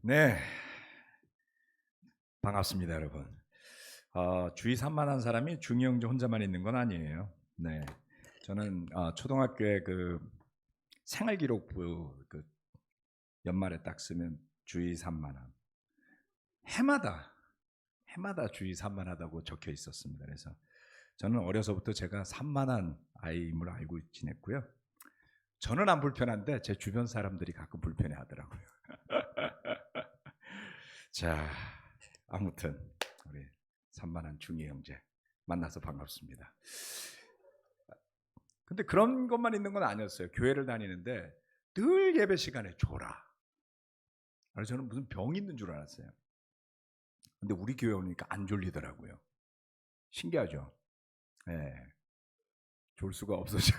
네, 반갑습니다, 여러분. 주위 산만한 사람이 중이 형제 혼자만 있는 건 아니에요. 네, 저는 초등학교에 그 생활기록부 그 연말에 딱 쓰면 주위 산만함. 해마다 주위 산만하다고 적혀 있었습니다. 그래서 저는 어려서부터 제가 산만한 아이임을 알고 지냈고요. 저는 안 불편한데 제 주변 사람들이 가끔 불편해하더라고요. 자, 아무튼 우리 산만한 중이 형제 만나서 반갑습니다. 근데 그런 것만 있는 건 아니었어요. 교회를 다니는데 늘 예배 시간에 졸아. 그래서 저는 무슨 병이 있는 줄 알았어요. 근데 우리 교회 오니까 안 졸리더라고요. 신기하죠? 예, 졸 수가 없어져.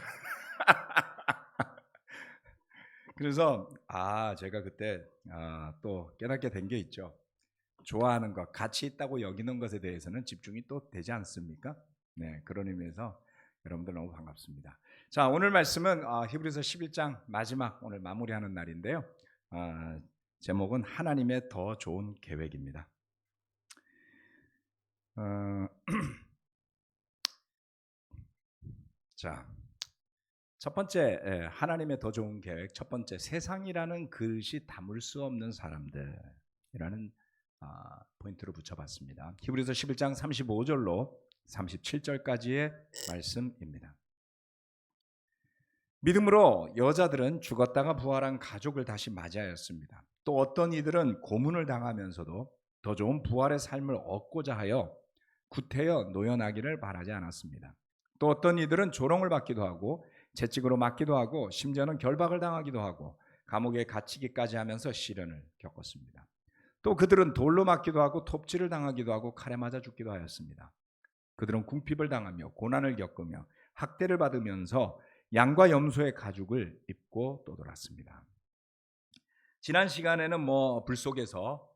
그래서 제가 그때 또 깨닫게 된 게 있죠. 좋아하는 것, 가치 있다고 여기는 것에 대해서는 집중이 또 되지 않습니까? 네, 그런 의미에서 여러분들 너무 반갑습니다. 자, 오늘 말씀은 히브리서 11장 마지막 오늘 마무리하는 날인데요. 제목은 하나님의 더 좋은 계획입니다. 자, 첫 번째 하나님의 더 좋은 계획, 첫 번째 세상이라는 그릇이 담을 수 없는 사람들이라는 포인트를 붙여봤습니다. 히브리서 11장 35절로 37절까지의 말씀입니다. 믿음으로 여자들은 죽었다가 부활한 가족을 다시 맞이하였습니다. 또 어떤 이들은 고문을 당하면서도 더 좋은 부활의 삶을 얻고자 하여 구태여 노연하기를 바라지 않았습니다. 또 어떤 이들은 조롱을 받기도 하고 채찍으로 맞기도 하고 심지어는 결박을 당하기도 하고 감옥에 갇히기까지 하면서 시련을 겪었습니다. 또 그들은 돌로 맞기도 하고 톱질을 당하기도 하고 칼에 맞아 죽기도 하였습니다. 그들은 궁핍을 당하며 고난을 겪으며 학대를 받으면서 양과 염소의 가죽을 입고 떠돌았습니다. 지난 시간에는 불 속에서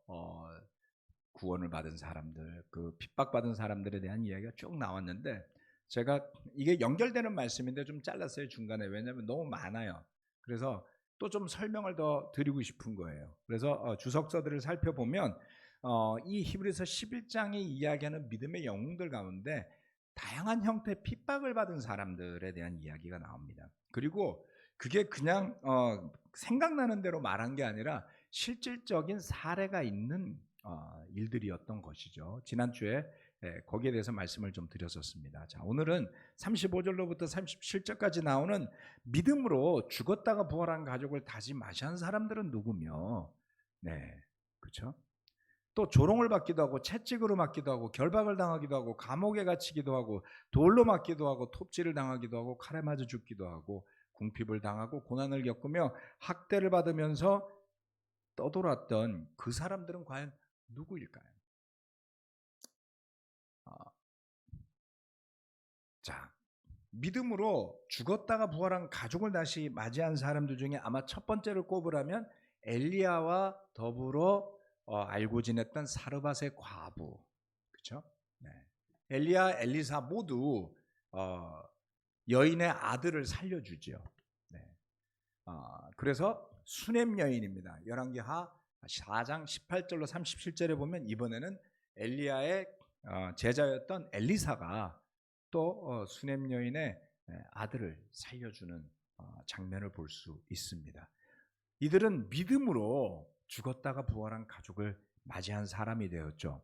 구원을 받은 사람들, 그 핍박받은 사람들에 대한 이야기가 쭉 나왔는데 제가 이게 연결되는 말씀인데 좀 잘랐어요, 중간에. 왜냐하면 너무 많아요. 그래서 또 좀 설명을 더 드리고 싶은 거예요. 그래서 주석서들을 살펴보면 이 히브리서 11장이 이야기하는 믿음의 영웅들 가운데 다양한 형태의 핍박을 받은 사람들에 대한 이야기가 나옵니다. 그리고 그게 그냥 생각나는 대로 말한 게 아니라 실질적인 사례가 있는 일들이었던 것이죠. 지난주에 거기에 대해서 말씀을 좀 드렸었습니다. 자, 오늘은 35절로부터 37절까지 나오는 믿음으로 죽었다가 부활한 가족을 다시 맞이한 사람들은 누구며, 네, 그렇죠? 또 조롱을 받기도 하고 채찍으로 맞기도 하고 결박을 당하기도 하고 감옥에 갇히기도 하고 돌로 맞기도 하고 톱질을 당하기도 하고 칼에 맞아 죽기도 하고 궁핍을 당하고 고난을 겪으며 학대를 받으면서 떠돌았던 그 사람들은 과연 누구일까요? 자, 믿음으로 죽었다가 부활한 가족을 다시 맞이한 사람들 중에 아마 첫 번째를 꼽으라면 엘리야와 더불어 알고 지냈던 사르밧의 과부, 그렇죠? 네. 엘리야, 엘리사 모두 어, 여인의 아들을 살려주죠. 네. 그래서 수넴 여인입니다. 열왕기하 4장 18절로 37절에 보면 이번에는 엘리야의 제자였던 엘리사가 또 수넴 여인의 아들을 살려주는 장면을 볼 수 있습니다. 이들은 믿음으로 죽었다가 부활한 가족을 맞이한 사람이 되었죠.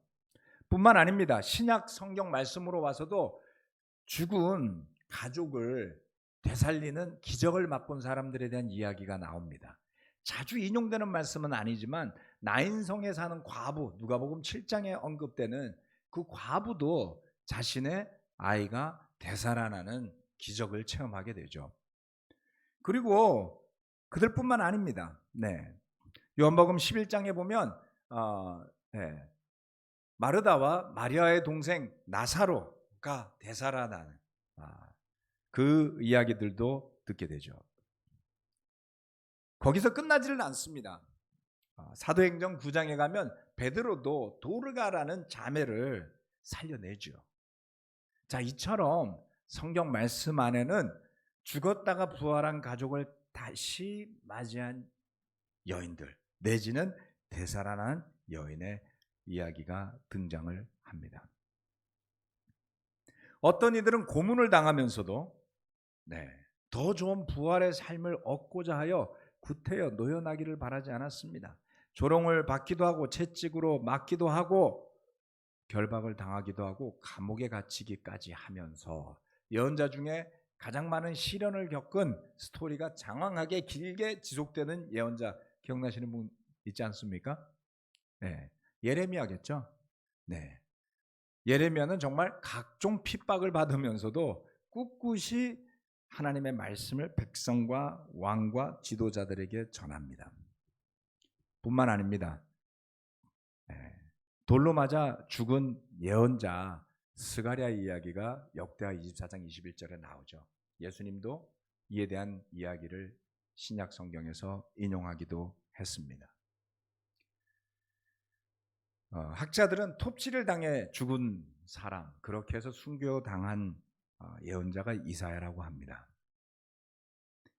뿐만 아닙니다. 신약 성경 말씀으로 와서도 죽은 가족을 되살리는 기적을 맛본 사람들에 대한 이야기가 나옵니다. 자주 인용되는 말씀은 아니지만 나인성에 사는 과부, 누가복음 7장에 언급되는 그 과부도 자신의 아이가 되살아나는 기적을 체험하게 되죠. 그리고 그들뿐만 아닙니다. 네. 요한복음 11장에 보면 네. 마르다와 마리아의 동생 나사로가 되살아나는 그 이야기들도 듣게 되죠. 거기서 끝나지는 않습니다. 사도행전 9장에 가면 베드로도 도르가라는 자매를 살려내죠. 자, 이처럼 성경 말씀 안에는 죽었다가 부활한 가족을 다시 맞이한 여인들 내지는 되살아난 여인의 이야기가 등장을 합니다. 어떤 이들은 고문을 당하면서도 더 좋은 부활의 삶을 얻고자 하여 구태여 노여나기를 바라지 않았습니다. 조롱을 받기도 하고 채찍으로 맞기도 하고 결박을 당하기도 하고 감옥에 갇히기까지 하면서 예언자 중에 가장 많은 시련을 겪은 스토리가 장황하게 길게 지속되는 예언자 기억나시는 분 있지 않습니까? 예레미야겠죠. 예레미야는 정말 각종 핍박을 받으면서도 꿋꿋이 하나님의 말씀을 백성과 왕과 지도자들에게 전합니다. 뿐만 아닙니다. 돌로 맞아 죽은 예언자 스가랴 이야기가 역대하 24장 21절에 나오죠. 예수님도 이에 대한 이야기를 신약 성경에서 인용하기도 했습니다. 학자들은 톱질을 당해 죽은 사람, 그렇게 해서 순교당한 예언자가 이사야라고 합니다.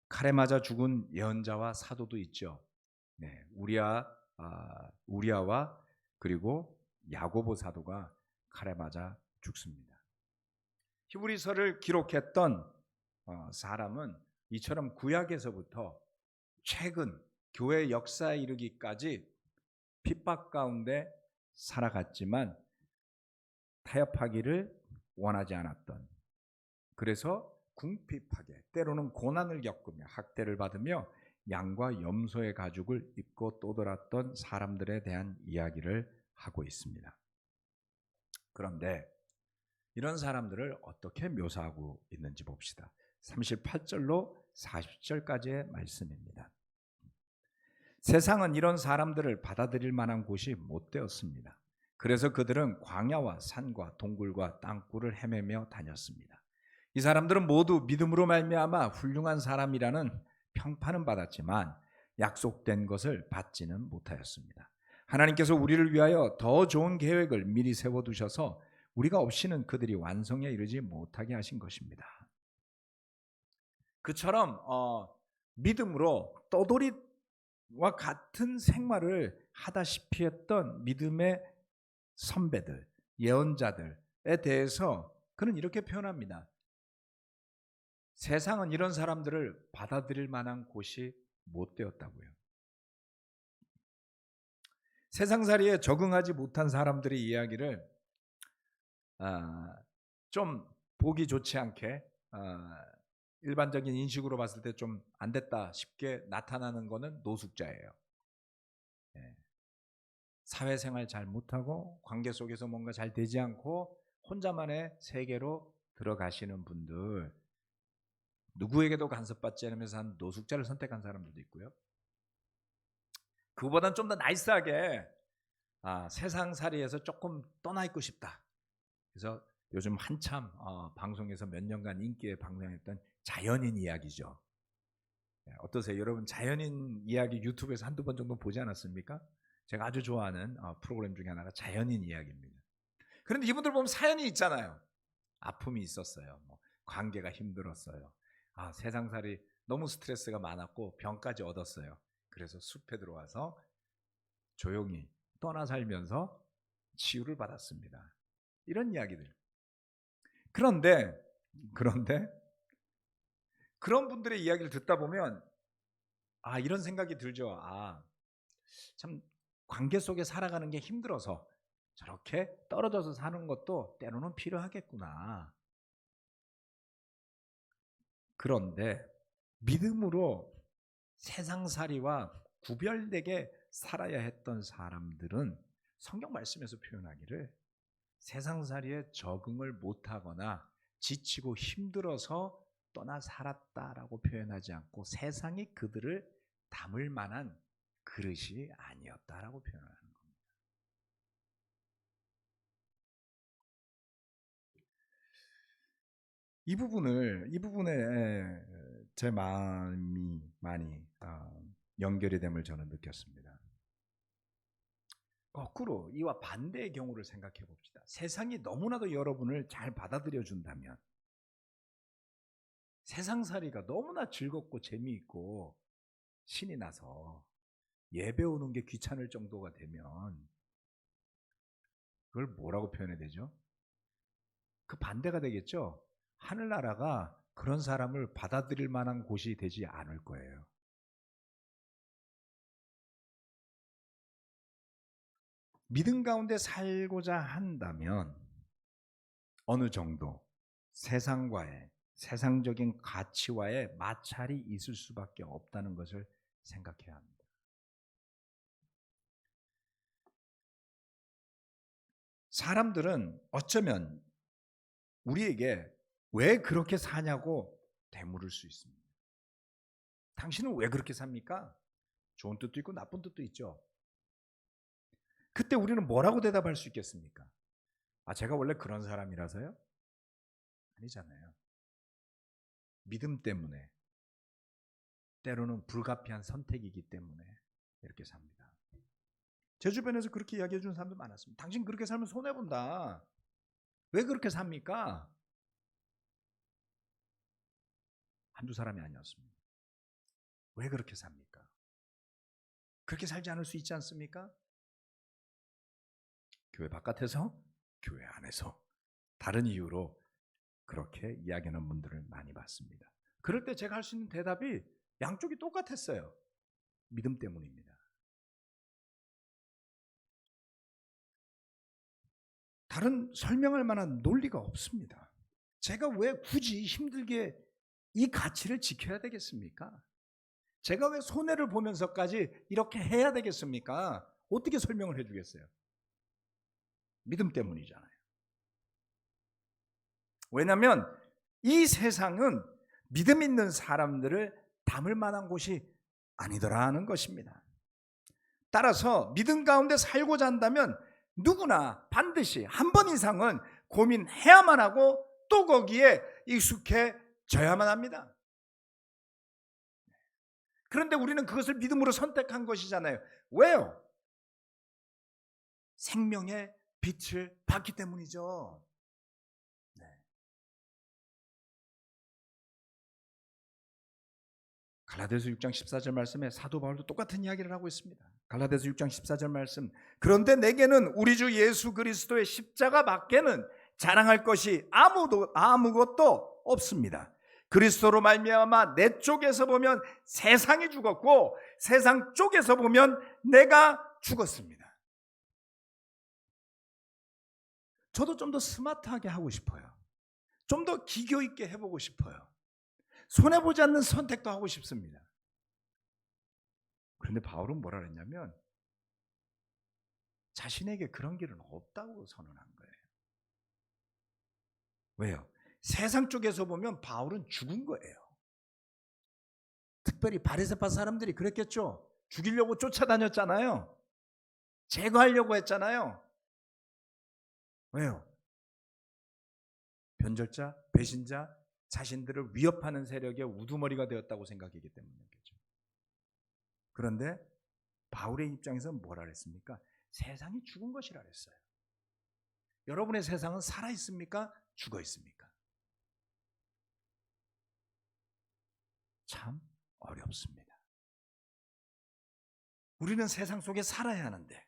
칼에 맞아 죽은 예언자와 사도도 있죠. 우리아와 그리고 야고보 사도가 칼에 맞아 죽습니다. 히브리서를 기록했던 사람은 이처럼 구약에서부터 최근 교회 역사에 이르기까지 핍박 가운데 살아갔지만 타협하기를 원하지 않았던, 그래서 궁핍하게 때로는 고난을 겪으며 학대를 받으며 양과 염소의 가죽을 입고 떠돌았던 사람들에 대한 이야기를 하고 있습니다. 그런데 이런 사람들을 어떻게 묘사하고 있는지 봅시다. 38절로 40절까지의 말씀입니다. 세상은 이런 사람들을 받아들일 만한 곳이 못 되었습니다. 그래서 그들은 광야와 산과 동굴과 땅굴을 헤매며 다녔습니다. 이 사람들은 모두 믿음으로 말미암아 훌륭한 사람이라는 평판은 받았지만 약속된 것을 받지는 못하였습니다. 하나님께서 우리를 위하여 더 좋은 계획을 미리 세워두셔서 우리가 없이는 그들이 완성에 이르지 못하게 하신 것입니다. 그처럼 믿음으로 떠돌이와 같은 생활을 하다시피 했던 믿음의 선배들, 예언자들에 대해서 그는 이렇게 표현합니다. 세상은 이런 사람들을 받아들일 만한 곳이 못 되었다고요. 세상살이에 적응하지 못한 사람들의 이야기를 좀 보기 좋지 않게 일반적인 인식으로 봤을 때 좀 안 됐다 싶게 나타나는 것은 노숙자예요. 사회생활 잘 못하고 관계 속에서 뭔가 잘 되지 않고 혼자만의 세계로 들어가시는 분들, 누구에게도 간섭받지 않으면서 한 노숙자를 선택한 사람들도 있고요. 그보다는 좀 더 나이스하게 세상살이에서 조금 떠나 있고 싶다. 그래서 요즘 한참 방송에서 몇 년간 인기에 방송했던 자연인 이야기죠. 어떠세요? 여러분 자연인 이야기 유튜브에서 한두 번 정도 보지 않았습니까? 제가 아주 좋아하는 프로그램 중에 하나가 자연인 이야기입니다. 그런데 이분들 보면 사연이 있잖아요. 아픔이 있었어요. 관계가 힘들었어요. 세상살이 너무 스트레스가 많았고 병까지 얻었어요. 그래서 숲에 들어와서 조용히 떠나 살면서 치유를 받았습니다. 이런 이야기들. 그런데 그런 분들의 이야기를 듣다 보면 이런 생각이 들죠. 참 관계 속에 살아가는 게 힘들어서 저렇게 떨어져서 사는 것도 때로는 필요하겠구나. 그런데 믿음으로 세상살이와 구별되게 살아야 했던 사람들은 성경 말씀에서 표현하기를 세상살이에 적응을 못하거나 지치고 힘들어서 떠나 살았다라고 표현하지 않고 세상이 그들을 담을 만한 그릇이 아니었다라고 표현하는 겁니다. 이 부분에 제 마음이 많이 연결이 됨을 저는 느꼈습니다. 거꾸로 이와 반대의 경우를 생각해 봅시다. 세상이 너무나도 여러분을 잘 받아들여 준다면, 세상살이가 너무나 즐겁고 재미있고 신이 나서 예배 오는 게 귀찮을 정도가 되면 그걸 뭐라고 표현해야 되죠? 그 반대가 되겠죠? 하늘나라가 그런 사람을 받아들일 만한 곳이 되지 않을 거예요. 믿음 가운데 살고자 한다면 어느 정도 세상과의 세상적인 가치와의 마찰이 있을 수밖에 없다는 것을 생각해야 합니다. 사람들은 어쩌면 우리에게 왜 그렇게 사냐고 되물을 수 있습니다. 당신은 왜 그렇게 삽니까? 좋은 뜻도 있고 나쁜 뜻도 있죠. 그때 우리는 뭐라고 대답할 수 있겠습니까? 제가 원래 그런 사람이라서요? 아니잖아요. 믿음 때문에, 때로는 불가피한 선택이기 때문에 이렇게 삽니다. 제 주변에서 그렇게 이야기해 주는 사람도 많았습니다. 당신 그렇게 살면 손해본다. 왜 그렇게 삽니까? 한두 사람이 아니었습니다. 왜 그렇게 삽니까? 그렇게 살지 않을 수 있지 않습니까? 교회 바깥에서, 교회 안에서 다른 이유로 그렇게 이야기하는 분들을 많이 봤습니다. 그럴 때 제가 할 수 있는 대답이 양쪽이 똑같았어요. 믿음 때문입니다. 다른 설명할 만한 논리가 없습니다. 제가 왜 굳이 힘들게 이 가치를 지켜야 되겠습니까? 제가 왜 손해를 보면서까지 이렇게 해야 되겠습니까? 어떻게 설명을 해주겠어요? 믿음 때문이잖아요. 왜냐하면 이 세상은 믿음 있는 사람들을 담을 만한 곳이 아니더라는 것입니다. 따라서 믿음 가운데 살고자 한다면 누구나 반드시 한 번 이상은 고민해야만 하고 또 거기에 익숙해져야만 합니다. 그런데 우리는 그것을 믿음으로 선택한 것이잖아요. 왜요? 생명의 빛을 받기 때문이죠. 네. 갈라디아서 6장 14절 말씀에 사도 바울도 똑같은 이야기를 하고 있습니다. 갈라디아서 6장 14절 말씀. 그런데 내게는 우리 주 예수 그리스도의 십자가 밖에는 자랑할 것이 아무것도 없습니다. 그리스도로 말미암아 내 쪽에서 보면 세상이 죽었고 세상 쪽에서 보면 내가 죽었습니다. 저도 좀 더 스마트하게 하고 싶어요. 좀 더 기교 있게 해보고 싶어요. 손해보지 않는 선택도 하고 싶습니다. 그런데 바울은 뭐라 그랬냐면 자신에게 그런 길은 없다고 선언한 거예요. 왜요? 세상 쪽에서 보면 바울은 죽은 거예요. 특별히 바리새파 사람들이 그랬겠죠. 죽이려고 쫓아다녔잖아요. 제거하려고 했잖아요. 왜요? 변절자, 배신자, 자신들을 위협하는 세력의 우두머리가 되었다고 생각이기 때문이겠죠. 그런데 바울의 입장에서는 뭐라 그랬습니까? 세상이 죽은 것이라 그랬어요. 여러분의 세상은 살아 있습니까? 죽어 있습니까? 참 어렵습니다. 우리는 세상 속에 살아야 하는데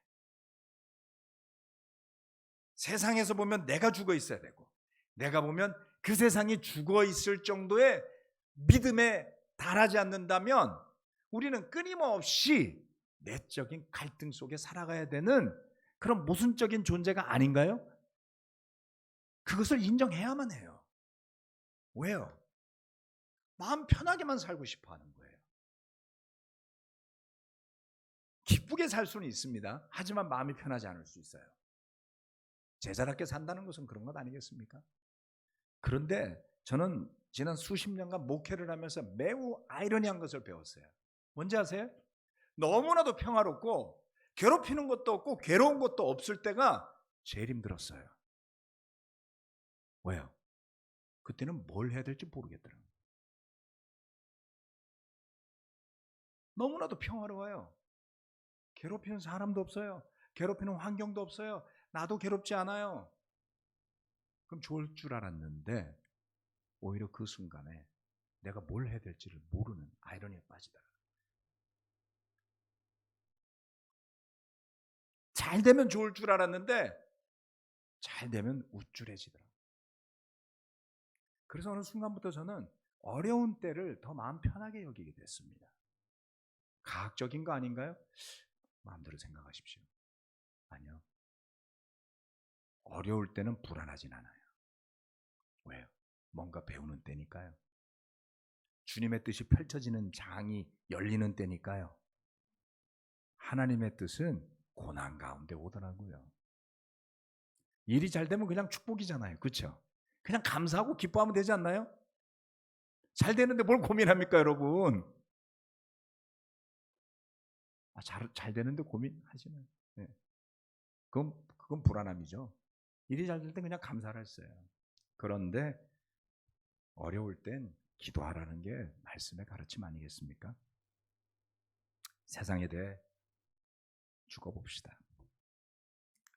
세상에서 보면 내가 죽어 있어야 되고 내가 보면 그 세상이 죽어 있을 정도의 믿음에 달하지 않는다면 우리는 끊임없이 내적인 갈등 속에 살아가야 되는 그런 모순적인 존재가 아닌가요? 그것을 인정해야만 해요. 왜요? 마음 편하게만 살고 싶어 하는 거예요. 기쁘게 살 수는 있습니다. 하지만 마음이 편하지 않을 수 있어요. 제자답게 산다는 것은 그런 것 아니겠습니까? 그런데 저는 지난 수십 년간 목회를 하면서 매우 아이러니한 것을 배웠어요. 뭔지 아세요? 너무나도 평화롭고 괴롭히는 것도 없고 괴로운 것도 없을 때가 제일 힘들었어요. 왜요? 그때는 뭘 해야 될지 모르겠더라고요. 너무나도 평화로워요. 괴롭히는 사람도 없어요. 괴롭히는 환경도 없어요. 나도 괴롭지 않아요. 그럼 좋을 줄 알았는데 오히려 그 순간에 내가 뭘 해야 될지를 모르는 아이러니에 빠지더라고요. 잘 되면 좋을 줄 알았는데 잘 되면 우쭐해지더라고요. 그래서 어느 순간부터 저는 어려운 때를 더 마음 편하게 여기게 됐습니다. 과학적인 거 아닌가요? 마음대로 생각하십시오. 아니요. 어려울 때는 불안하진 않아요. 왜요? 뭔가 배우는 때니까요. 주님의 뜻이 펼쳐지는 장이 열리는 때니까요. 하나님의 뜻은 고난 가운데 오더라고요. 일이 잘 되면 그냥 축복이잖아요. 그렇죠? 그냥 감사하고 기뻐하면 되지 않나요? 잘 되는데 뭘 고민합니까, 여러분? 잘 되는데 고민하시면, 네. 그건 불안함이죠. 일이 잘 될 땐 그냥 감사를 했어요. 그런데 어려울 땐 기도하라는 게 말씀의 가르침 아니겠습니까? 세상에 대해 죽어봅시다.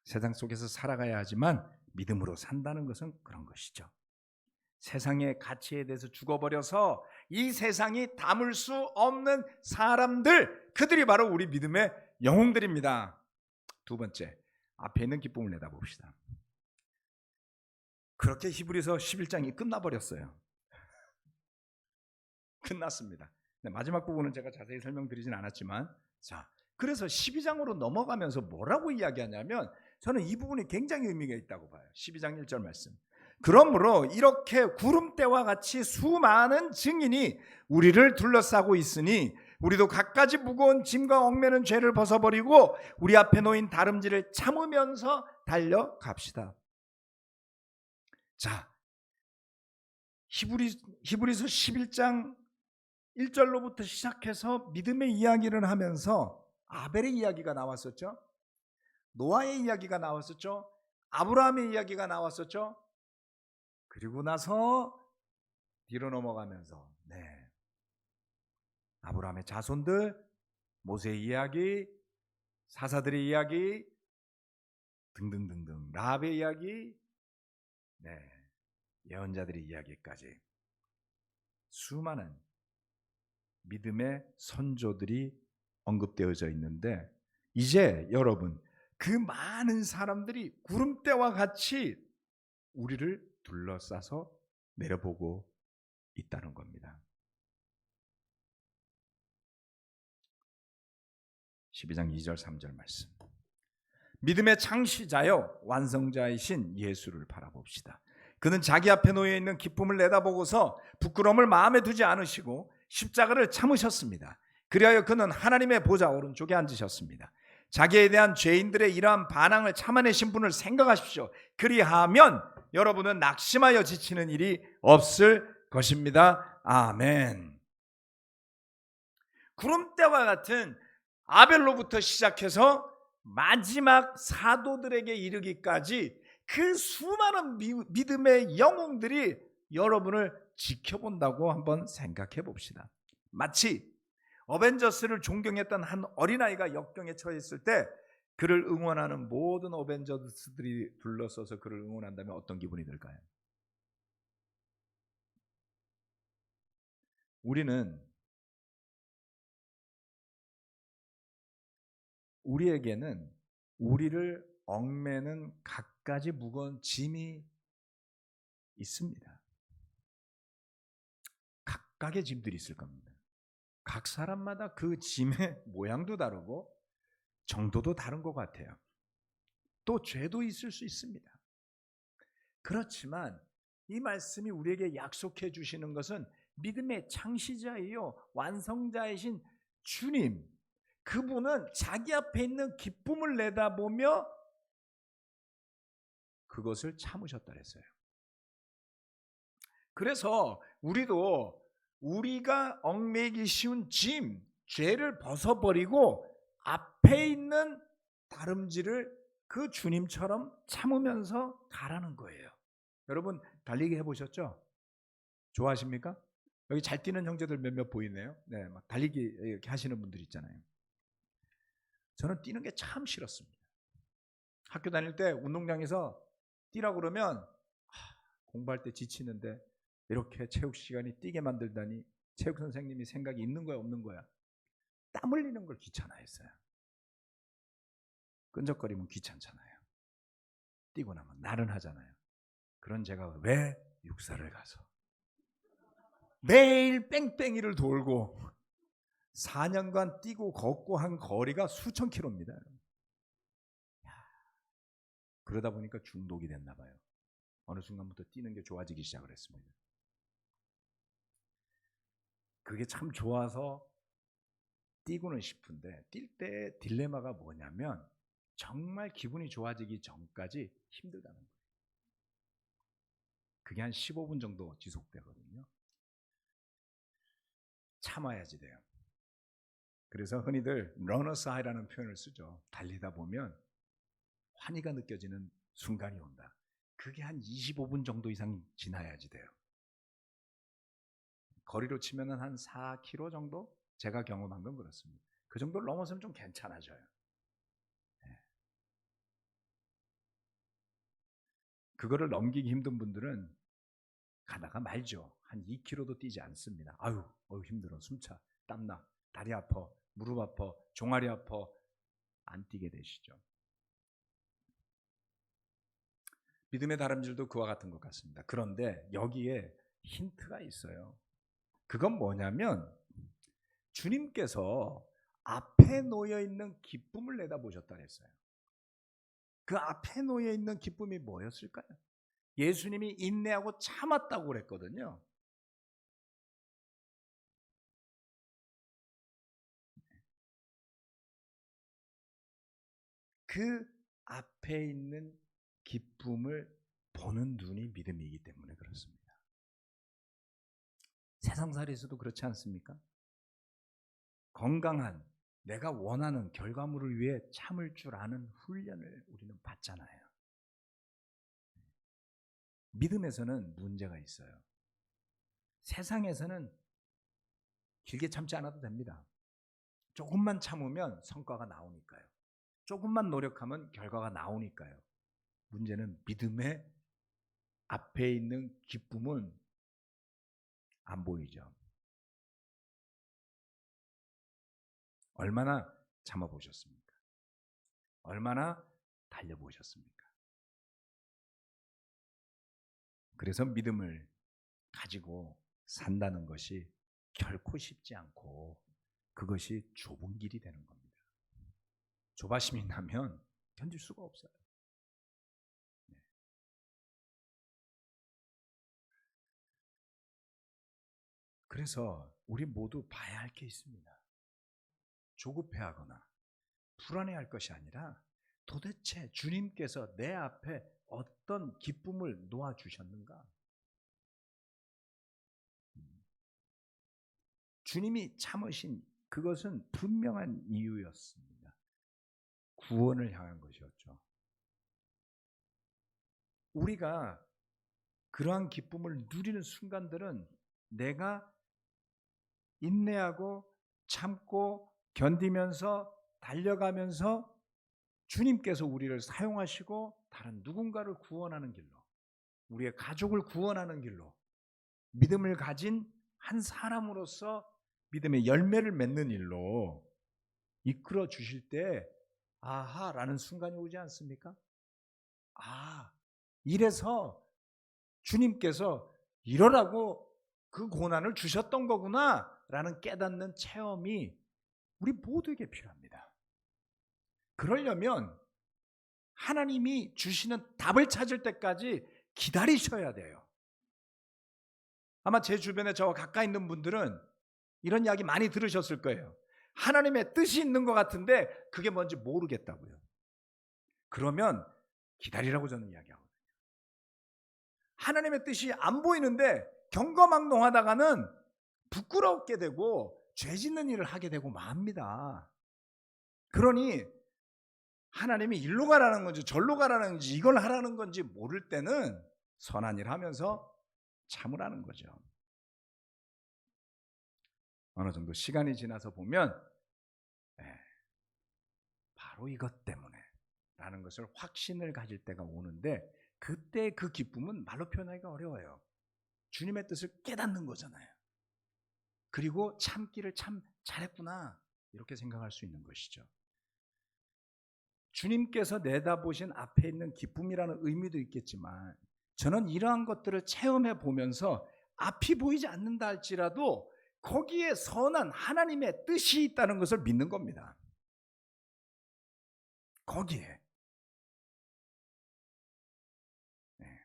세상 속에서 살아가야 하지만 믿음으로 산다는 것은 그런 것이죠. 세상의 가치에 대해서 죽어버려서 이 세상이 담을 수 없는 사람들, 그들이 바로 우리 믿음의 영웅들입니다. 두 번째, 앞에 있는 기쁨을 내다봅시다. 그렇게 히브리서 11장이 끝나버렸어요. 끝났습니다. 마지막 부분은 제가 자세히 설명드리진 않았지만, 자, 그래서 12장으로 넘어가면서 뭐라고 이야기하냐면, 저는 이 부분이 굉장히 의미가 있다고 봐요. 12장 1절 말씀. 그러므로 이렇게 구름대와 같이 수많은 증인이 우리를 둘러싸고 있으니 우리도 갖가지 무거운 짐과 얽매는 죄를 벗어버리고 우리 앞에 놓인 다름질을 참으면서 달려갑시다. 자, 히브리서 11장 1절로부터 시작해서 믿음의 이야기를 하면서 아벨의 이야기가 나왔었죠. 노아의 이야기가 나왔었죠. 아브라함의 이야기가 나왔었죠. 그리고 나서 뒤로 넘어가면서 아브라함의 자손들, 모세의 이야기, 사사들의 이야기 등등등등, 라합의 이야기, 예언자들의 이야기까지 수많은 믿음의 선조들이 언급되어져 있는데, 이제 여러분, 그 많은 사람들이 구름대와 같이 우리를 둘러싸서 내려보고 있다는 겁니다. 12장 2절 3절 말씀. 믿음의 창시자여 완성자이신 예수를 바라봅시다. 그는 자기 앞에 놓여 있는 기쁨을 내다보고서 부끄러움을 마음에 두지 않으시고 십자가를 참으셨습니다. 그리하여 그는 하나님의 보좌 오른쪽에 앉으셨습니다. 자기에 대한 죄인들의 이러한 반항을 참아내신 분을 생각하십시오. 그리하면 여러분은 낙심하여 지치는 일이 없을 것입니다. 아멘. 구름대와 같은 아벨로부터 시작해서 마지막 사도들에게 이르기까지 그 수많은 믿음의 영웅들이 여러분을 지켜본다고 한번 생각해 봅시다. 마치 어벤져스를 존경했던 한 어린아이가 역경에 처했을 때 그를 응원하는 모든 어벤져스들이 둘러서서 그를 응원한다면 어떤 기분이 들까요? 우리에게는 우리를 얽매는 갖가지 무거운 짐이 있습니다. 각각의 짐들이 있을 겁니다. 각 사람마다 그 짐의 모양도 다르고 정도도 다른 것 같아요. 또 죄도 있을 수 있습니다. 그렇지만 이 말씀이 우리에게 약속해 주시는 것은 믿음의 창시자이요 완성자이신 주님, 그분은 자기 앞에 있는 기쁨을 내다보며 그것을 참으셨다 그랬어요. 그래서 우리도 우리가 얽매이기 쉬운 짐, 죄를 벗어버리고 앞에 있는 다름질을 그 주님처럼 참으면서 가라는 거예요. 여러분 달리기 해보셨죠? 좋아하십니까? 여기 잘 뛰는 형제들 몇몇 보이네요. 막 달리기 이렇게 하시는 분들 있잖아요. 저는 뛰는 게 참 싫었습니다. 학교 다닐 때 운동장에서 뛰라고 그러면 공부할 때 지치는데 이렇게 체육 시간이 뛰게 만들다니 체육 선생님이 생각이 있는 거야 없는 거야? 땀 흘리는 걸 귀찮아했어요. 끈적거리면 귀찮잖아요. 뛰고 나면 나른하잖아요. 그런 제가 왜 육사를 가서 매일 뺑뺑이를 돌고 4년간 뛰고 걷고 한 거리가 수천 킬로입니다. 그러다 보니까 중독이 됐나 봐요. 어느 순간부터 뛰는 게 좋아지기 시작을 했습니다. 그게 참 좋아서 뛰고는 싶은데 뛸 때 딜레마가 뭐냐면 정말 기분이 좋아지기 전까지 힘들다는 거예요. 그게 한 15분 정도 지속되거든요. 참아야지 돼요. 그래서 흔히들 러너스 하이라는 표현을 쓰죠. 달리다 보면 환희가 느껴지는 순간이 온다. 그게 한 25분 정도 이상 지나야지 돼요. 거리로 치면 한 4km 정도? 제가 경험한 건 그렇습니다. 그 정도를 넘어서면 좀 괜찮아져요. 네. 그거를 넘기기 힘든 분들은 가다가 말죠. 한 2km도 뛰지 않습니다. 아유 힘들어, 숨차, 땀나, 다리 아파, 무릎 아파, 종아리 아파, 안 뛰게 되시죠. 믿음의 다름질도 그와 같은 것 같습니다. 그런데 여기에 힌트가 있어요. 그건 뭐냐면 주님께서 앞에 놓여 있는 기쁨을 내다보셨다 했어요. 그 앞에 놓여 있는 기쁨이 뭐였을까요? 예수님이 인내하고 참았다고 그랬거든요. 그 앞에 있는 기쁨을 보는 눈이 믿음이기 때문에 그렇습니다. 세상살이에서도 그렇지 않습니까? 건강한 내가 원하는 결과물을 위해 참을 줄 아는 훈련을 우리는 받잖아요. 믿음에서는 문제가 있어요. 세상에서는 길게 참지 않아도 됩니다. 조금만 참으면 성과가 나오니까요. 조금만 노력하면 결과가 나오니까요. 문제는 믿음의 앞에 있는 기쁨은 안 보이죠. 얼마나 참아보셨습니까? 얼마나 달려보셨습니까? 그래서 믿음을 가지고 산다는 것이 결코 쉽지 않고 그것이 좁은 길이 되는 겁니다. 조바심이 나면 견딜 수가 없어요. 네. 그래서 우리 모두 봐야 할 게 있습니다. 조급해하거나 불안해할 것이 아니라 도대체 주님께서 내 앞에 어떤 기쁨을 놓아주셨는가? 주님이 참으신 그것은 분명한 이유였습니다. 구원을 향한 것이었죠. 우리가 그러한 기쁨을 누리는 순간들은 내가 인내하고 참고 견디면서 달려가면서 주님께서 우리를 사용하시고 다른 누군가를 구원하는 길로, 우리의 가족을 구원하는 길로, 믿음을 가진 한 사람으로서 믿음의 열매를 맺는 일로 이끌어 주실 때 아하라는 순간이 오지 않습니까? 아, 이래서 주님께서 이러라고 그 고난을 주셨던 거구나 라는 깨닫는 체험이 우리 모두에게 필요합니다. 그러려면 하나님이 주시는 답을 찾을 때까지 기다리셔야 돼요. 아마 제 주변에 저와 가까이 있는 분들은 이런 이야기 많이 들으셨을 거예요. 하나님의 뜻이 있는 것 같은데 그게 뭔지 모르겠다고요. 그러면 기다리라고 저는 이야기하거든요. 하나님의 뜻이 안 보이는데 경거망동하다가는 부끄럽게 되고 죄 짓는 일을 하게 되고 맙니다. 그러니 하나님이 일로 가라는 건지 절로 가라는 건지 이걸 하라는 건지 모를 때는 선한 일 하면서 참으라는 거죠. 어느 정도 시간이 지나서 보면 바로 이것 때문에 라는 것을 확신을 가질 때가 오는데 그때 그 기쁨은 말로 표현하기가 어려워요. 주님의 뜻을 깨닫는 거잖아요. 그리고 참기를 참 잘했구나 이렇게 생각할 수 있는 것이죠. 주님께서 내다보신 앞에 있는 기쁨이라는 의미도 있겠지만 저는 이러한 것들을 체험해 보면서 앞이 보이지 않는다 할지라도 거기에 선한 하나님의 뜻이 있다는 것을 믿는 겁니다. 거기에. 네.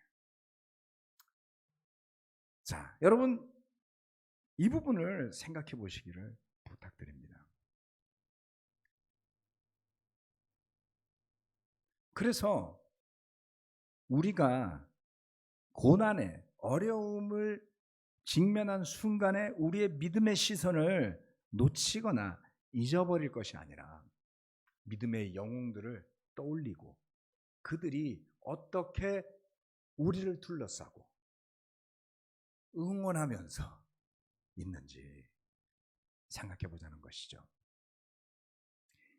자, 여러분 이 부분을 생각해 보시기를 부탁드립니다. 그래서 우리가 고난에 어려움을 직면한 순간에 우리의 믿음의 시선을 놓치거나 잊어버릴 것이 아니라 믿음의 영웅들을 떠올리고 그들이 어떻게 우리를 둘러싸고 응원하면서 있는지 생각해 보자는 것이죠.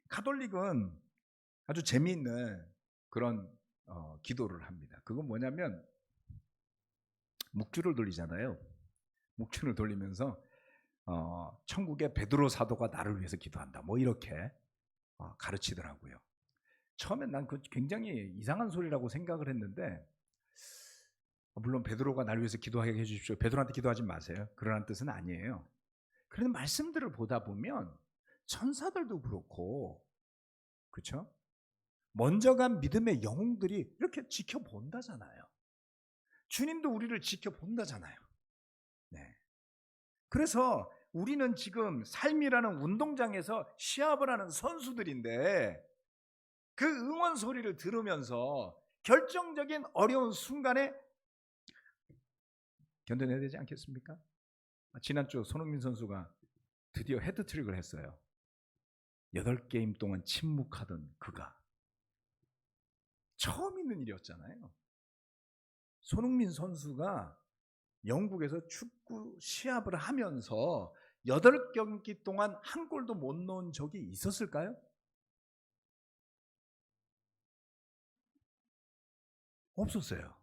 가톨릭은 아주 재미있는 그런 기도를 합니다. 그건 뭐냐면 묵주를 돌리잖아요. 묵주를 돌리면서 천국의 베드로 사도가 나를 위해서 기도한다. 뭐 이렇게 가르치더라고요. 처음엔 난 그 굉장히 이상한 소리라고 생각을 했는데 물론 베드로가 나를 위해서 기도하게 해주십시오. 베드로한테 기도하지 마세요. 그러한 뜻은 아니에요. 그런데 말씀들을 보다 보면 천사들도 그렇고 그렇죠? 먼저 간 믿음의 영웅들이 이렇게 지켜본다잖아요. 주님도 우리를 지켜본다잖아요. 네. 그래서 우리는 지금 삶이라는 운동장에서 시합을 하는 선수들인데 그 응원 소리를 들으면서 결정적인 어려운 순간에 견뎌내야 되지 않겠습니까? 지난주 손흥민 선수가 드디어 헤드트릭을 했어요. 8게임 동안 침묵하던 그가 처음 있는 일이었잖아요. 손흥민 선수가 영국에서 축구 시합을 하면서 8경기 동안 한 골도 못 넣은 적이 있었을까요? 없었어요.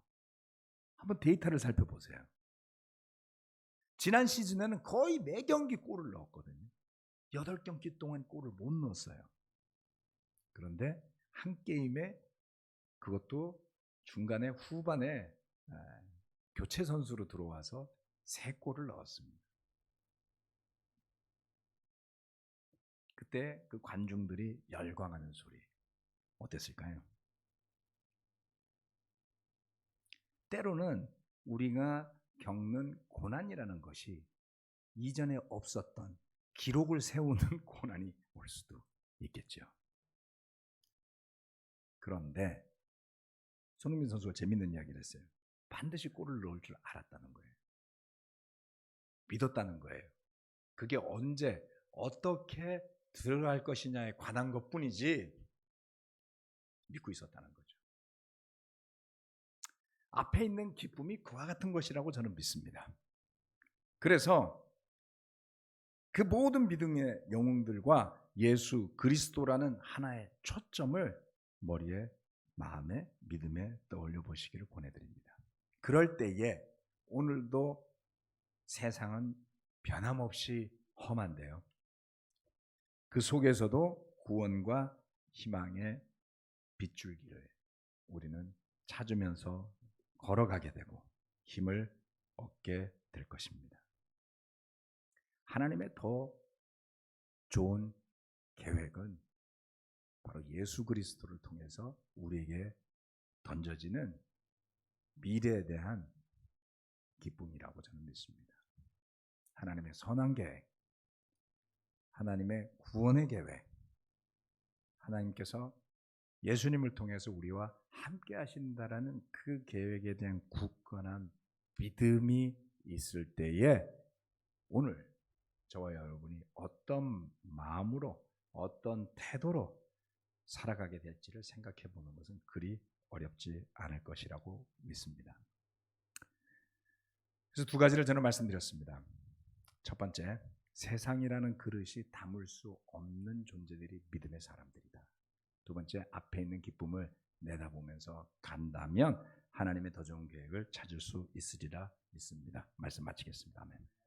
한번 데이터를 살펴보세요. 지난 시즌에는 거의 매 경기 골을 넣었거든요. 8경기 동안 골을 못 넣었어요. 그런데 한 게임에 그것도 중간에 후반에 교체 선수로 들어와서 3골을 넣었습니다. 그때 그 관중들이 열광하는 소리 어땠을까요? 때로는 우리가 겪는 고난이라는 것이 이전에 없었던 기록을 세우는 고난이 올 수도 있겠죠. 그런데 손흥민 선수가 재밌는 이야기를 했어요. 반드시 골을 넣을 줄 알았다는 거예요. 믿었다는 거예요. 그게 언제 어떻게 들어갈 것이냐에 관한 것뿐이지 믿고 있었다는 거죠. 앞에 있는 기쁨이 그와 같은 것이라고 저는 믿습니다. 그래서 그 모든 믿음의 영웅들과 예수 그리스도라는 하나의 초점을 머리에, 마음에, 믿음에 떠올려 보시기를 권해드립니다. 그럴 때에 오늘도 세상은 변함없이 험한데요. 그 속에서도 구원과 희망의 빗줄기를 우리는 찾으면서 걸어가게 되고 힘을 얻게 될 것입니다. 하나님의 더 좋은 계획은 바로 예수 그리스도를 통해서 우리에게 던져지는 미래에 대한 기쁨이라고 저는 믿습니다. 하나님의 선한 계획, 하나님의 구원의 계획, 하나님께서 예수님을 통해서 우리와 함께 하신다라는 그 계획에 대한 굳건한 믿음이 있을 때에 오늘 저와 여러분이 어떤 마음으로 어떤 태도로 살아가게 될지를 생각해 보는 것은 그리 어렵지 않을 것이라고 믿습니다. 그래서 2가지를 저는 말씀드렸습니다. 첫 번째, 세상이라는 그릇이 담을 수 없는 존재들이 믿음의 사람들이다. 2번째, 앞에 있는 기쁨을 내다보면서 간다면 하나님의 더 좋은 계획을 찾을 수 있으리라 믿습니다. 말씀 마치겠습니다. 아멘.